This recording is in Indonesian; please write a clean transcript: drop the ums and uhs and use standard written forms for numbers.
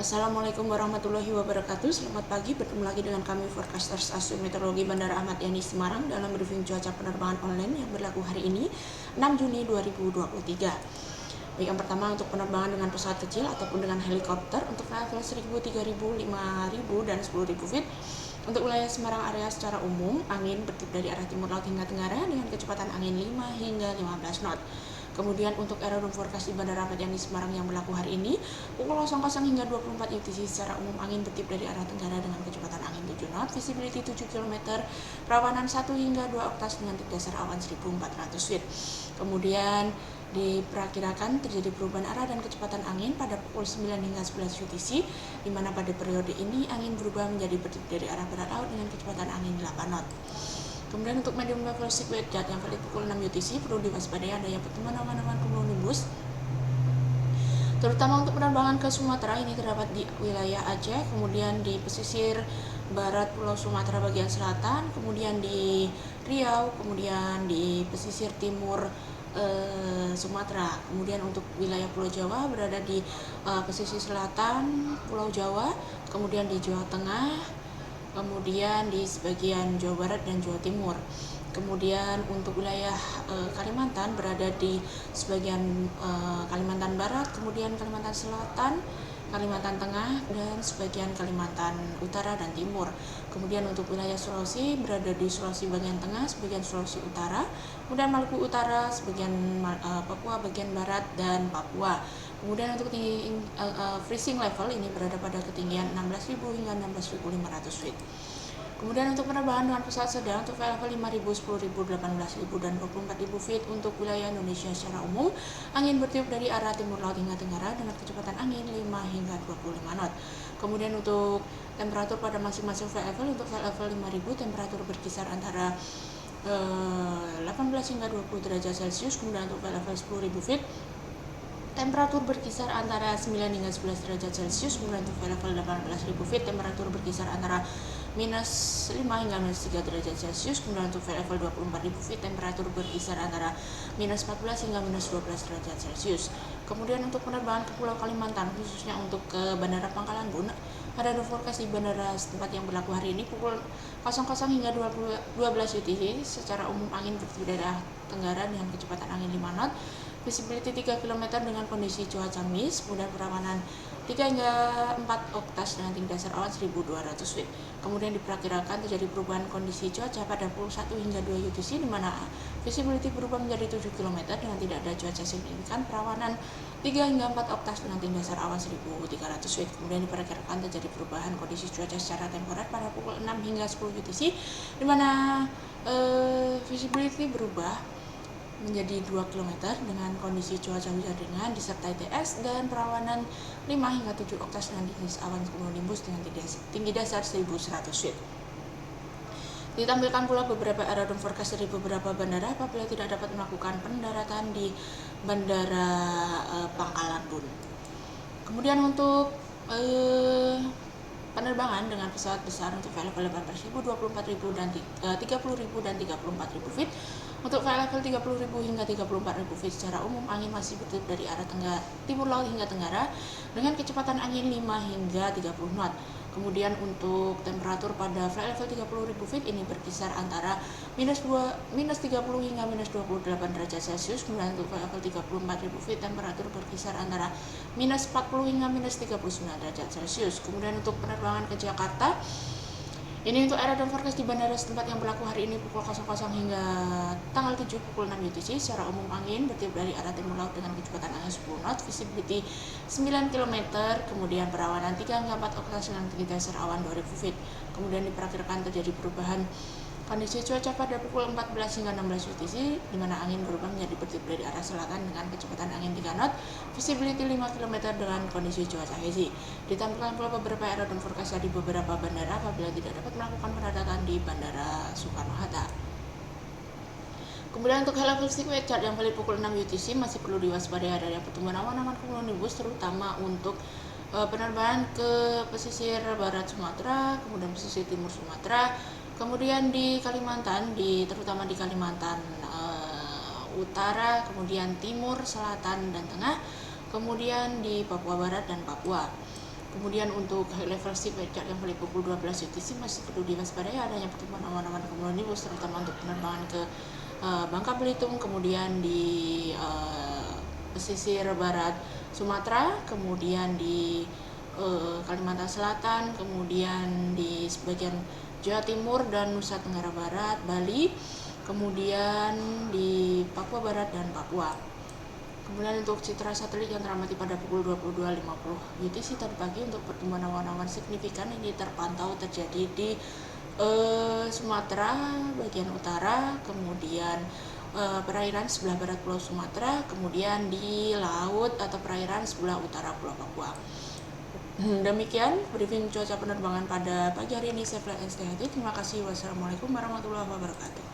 Assalamualaikum warahmatullahi wabarakatuh. Selamat pagi, bertemu lagi dengan kami Forecasters Asur Meteorologi Bandara Ahmad Yani Semarang dalam briefing cuaca penerbangan online yang berlaku hari ini 6 Juni 2023. Baik, yang pertama untuk penerbangan dengan pesawat kecil ataupun dengan helikopter untuk level 1000, 3000, 5000 dan 10.000 feet. Untuk wilayah Semarang area secara umum, angin bertiup dari arah timur laut hingga tenggara dengan kecepatan angin 5 hingga 15 knot. Kemudian untuk aerodrome forecast di Bandara Ahmad Yani Semarang yang berlaku hari ini, pukul 00 hingga 24 UTC secara umum angin bertiup dari arah tenggara dengan kecepatan angin 7 knot, visibility 7 km, perawanan 1 hingga 2 oktas dengan titik dasar awan 1400 feet. Kemudian diperkirakan terjadi perubahan arah dan kecepatan angin pada pukul 9 hingga 11 UTC, di mana pada periode ini angin berubah menjadi bertiup dari arah barat laut dengan kecepatan angin 8 knot. Kemudian untuk medium level circuit jet yang valid pukul 6 UTC perlu diwaspadai adanya pertemuan awan-awan cumulonimbus, terutama untuk penerbangan ke Sumatera. Ini terdapat di wilayah Aceh, kemudian di pesisir barat Pulau Sumatera bagian selatan, kemudian di Riau, kemudian di pesisir timur Sumatera. Kemudian untuk wilayah Pulau Jawa berada di pesisir selatan Pulau Jawa, kemudian di Jawa Tengah, kemudian di sebagian Jawa Barat dan Jawa Timur. Kemudian untuk wilayah Kalimantan berada di sebagian Kalimantan Barat, kemudian Kalimantan Selatan, Kalimantan Tengah, dan sebagian Kalimantan Utara dan Timur. Kemudian untuk wilayah Sulawesi berada di Sulawesi bagian tengah, sebagian Sulawesi Utara, kemudian Maluku Utara, sebagian Papua bagian barat, dan Papua. Kemudian untuk freezing level ini berada pada ketinggian 16.000 hingga 16.500 feet. Kemudian untuk penerbangan dengan pesawat sedang untuk level 5.000, 10.000, 18.000 dan 24.000 feet untuk wilayah Indonesia secara umum, angin bertiup dari arah timur laut hingga tenggara dengan kecepatan angin 5 hingga 25 knot. Kemudian untuk temperatur pada masing-masing flight level, untuk flight level 5.000 temperatur berkisar antara 18 hingga 20 derajat Celcius. Kemudian untuk flight level 10.000 feet temperatur berkisar antara 9 hingga 11 derajat Celcius. Kemudian untuk level 18.000 feet temperatur berkisar antara minus 5 hingga minus 3 derajat Celcius. Kemudian untuk level 24.000 feet temperatur berkisar antara minus 14 hingga minus 12 derajat Celcius. Kemudian untuk penerbangan ke Pulau Kalimantan, khususnya untuk ke Bandara Pangkalan Bun, ada forecast di bandara setempat yang berlaku hari ini pukul 00 hingga 12 UTC. Secara umum angin bertiup dari arah tenggara dengan kecepatan angin 5 knot, visibility 3 km dengan kondisi cuaca mist, kemudian perawanan 3 hingga 4 oktas dengan tinggi dasar awan 1200 feet. Kemudian diperkirakan terjadi perubahan kondisi cuaca pada pukul 1 hingga 2 UTC, di mana visibility berubah menjadi 7 km dengan tidak ada cuaca signifikan, perawanan 3 hingga 4 oktas dengan tinggi dasar awan 1300 feet. Kemudian diperkirakan terjadi perubahan kondisi cuaca secara temporer pada pukul 6 hingga 10 UTC, di mana visibility berubah menjadi 2 km dengan kondisi cuaca hujan ringan disertai TS dan perawanan 5 hingga 7 oktas dengan tinggi awan cumulonimbus dengan tinggi dasar 1100 feet. Ditampilkan pula beberapa aerodrome forecast dari beberapa bandara apabila tidak dapat melakukan pendaratan di Bandara Pangkalan Bun. Kemudian untuk penerbangan dengan pesawat besar untuk level 18.000, 24.000 dan 30.000 dan 34.000 feet. Untuk level 30.000 hingga 34.000 feet secara umum angin masih bertiup dari arah timur laut hingga tenggara dengan kecepatan angin 5 hingga 30 knot. Kemudian untuk temperatur pada flight level 30.000 feet ini berkisar antara minus 30 hingga minus 28 derajat Celcius. Kemudian untuk flight level 34.000 feet temperatur berkisar antara minus 40 hingga minus 39 derajat Celcius. Kemudian untuk penerbangan ke Jakarta, ini untuk aerodrome forecast di bandara setempat yang berlaku hari ini pukul 00 hingga tanggal 7 pukul 6 UTC. Secara umum angin bertiup dari arah timur laut dengan kecepatan angin 10 knot, visibility 9 km, kemudian perawanan 3 hingga 4 oktas dengan tinggi dasar awan 2000 feet. Kemudian diperkirakan terjadi perubahan kondisi cuaca pada pukul 14 hingga 16 UTC, di mana angin berubah menjadi bertiup dari arah selatan dengan kecepatan angin 3 knot, visibility 5 km dengan kondisi cuaca hazy. Ditampilkan pula beberapa aerodrome forecast di beberapa bandara apabila tidak dapat melakukan pendaratan di Bandara Soekarno-Hatta. Kemudian untuk high level circuit chart yang valid pukul 6 UTC masih perlu diwaspadai adanya pertumbuhan awan-awan cumulonimbus, terutama untuk penerbangan ke pesisir barat Sumatera, kemudian pesisir timur Sumatera, kemudian di Kalimantan, terutama di Kalimantan Utara, kemudian Timur, Selatan, dan Tengah, kemudian di Papua Barat dan Papua. Kemudian untuk high level sea puncak yang kali pukul 12 UTC masih perlu diwaspadai adanya pertumbuhan awan-awan cumulonimbus terutama untuk penerbangan ke Bangka Belitung, kemudian di pesisir barat Sumatera, kemudian di Kalimantan Selatan, kemudian di sebagian Jawa Timur dan Nusa Tenggara Barat, Bali, kemudian di Papua Barat dan Papua. Kemudian untuk citra satelit yang teramati pada pukul 22.50 UTC tadi pagi untuk pertumbuhan awan-awan signifikan ini terpantau terjadi di Sumatera bagian utara, kemudian perairan sebelah barat Pulau Sumatera, kemudian di laut atau perairan sebelah utara Pulau Papua. Demikian briefing cuaca penerbangan pada pagi hari ini. Saya Flat and Stay Healthy. Terima kasih. Wassalamualaikum warahmatullahi wabarakatuh.